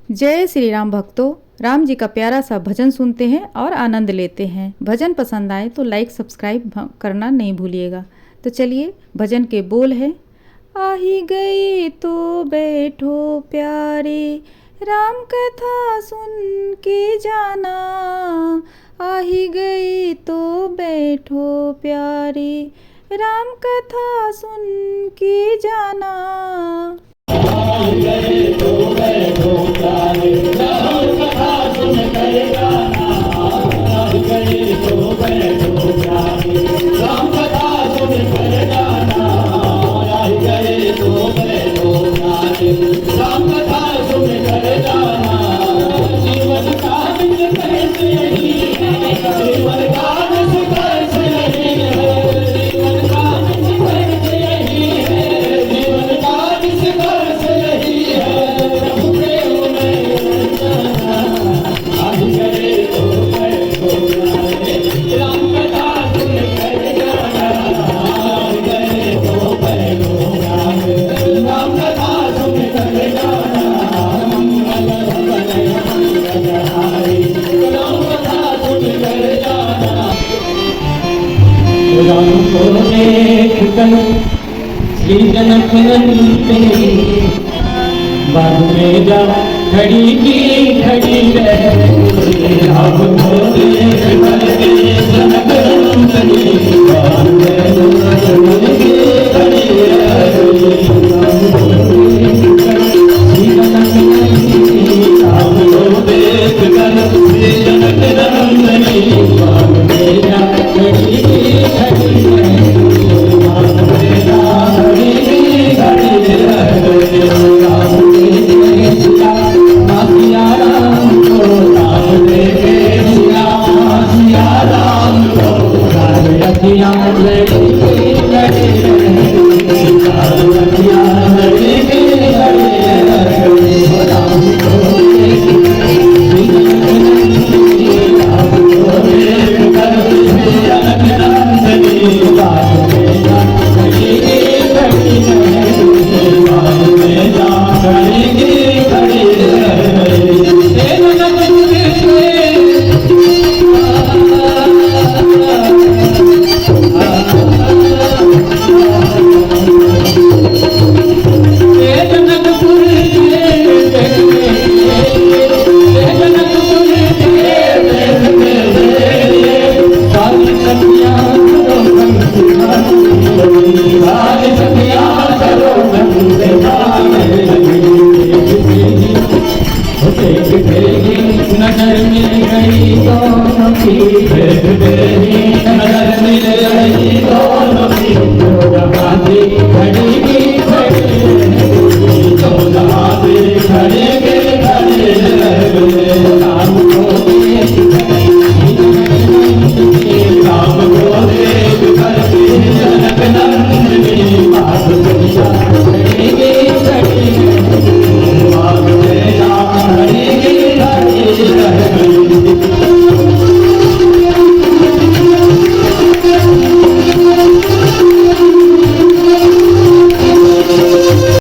जय श्री राम भक्तों, राम जी का प्यारा सा भजन सुनते हैं और आनंद लेते हैं। भजन पसंद आए तो लाइक सब्सक्राइब करना नहीं भूलिएगा। तो चलिए भजन के बोल है। आही गई तो बैठो प्यारे, राम कथा सुन के जाना। आही गई तो बैठो प्यारे, राम कथा सुन के जाना। आही गई तो बैठो प्यारे, राम कथा सुन कर जाना। आही गई तो बैठो प्यारे, राम कथा सुन कर जाना। आही गई तो बैठो प्यारे, राम कथा सुन कर जाना। जीवन का दुख कैसे यही है, जीवन का दुख कैसे यही है, जीवन का दुख कैसे यही है, जीवन का दुख कैसे यही है। प्रभु प्रेम में जाना। आही गई तो बैठो प्यारे, राम कथा सुन कर जाना। आही गई तो बैठो प्यारे, राम कथा सुन कर जाना। मंगल भवन मंगल हारी, राम कथा सुन कर जाना। राम को देख कर श्री जनक नंदनी, बाग में जा खड़ी की खड़ी रह गई। राम को देख कर श्री जनक नंदनी, बाग में जा खड़ी की खड़ी रह गई। राम को देख कर श्री जनक नंदनी, बाग में जा खड़ी की खड़ी रह गई। बाग में जा खड़ी की खड़ी रह गई। राम ने सिया सिया राम को, राम ने सिया सिया राम को, राम रखिया लड़ी लड़ी रखिया लड़ी लड़ी लड़ी। राम को राम को देख कर जनक नंदनी, बाग में जा खड़ी की खड़ी रह गई। बाग में जा खड़ी की खड़ी रह गई। नजर में गई दोनों की भेद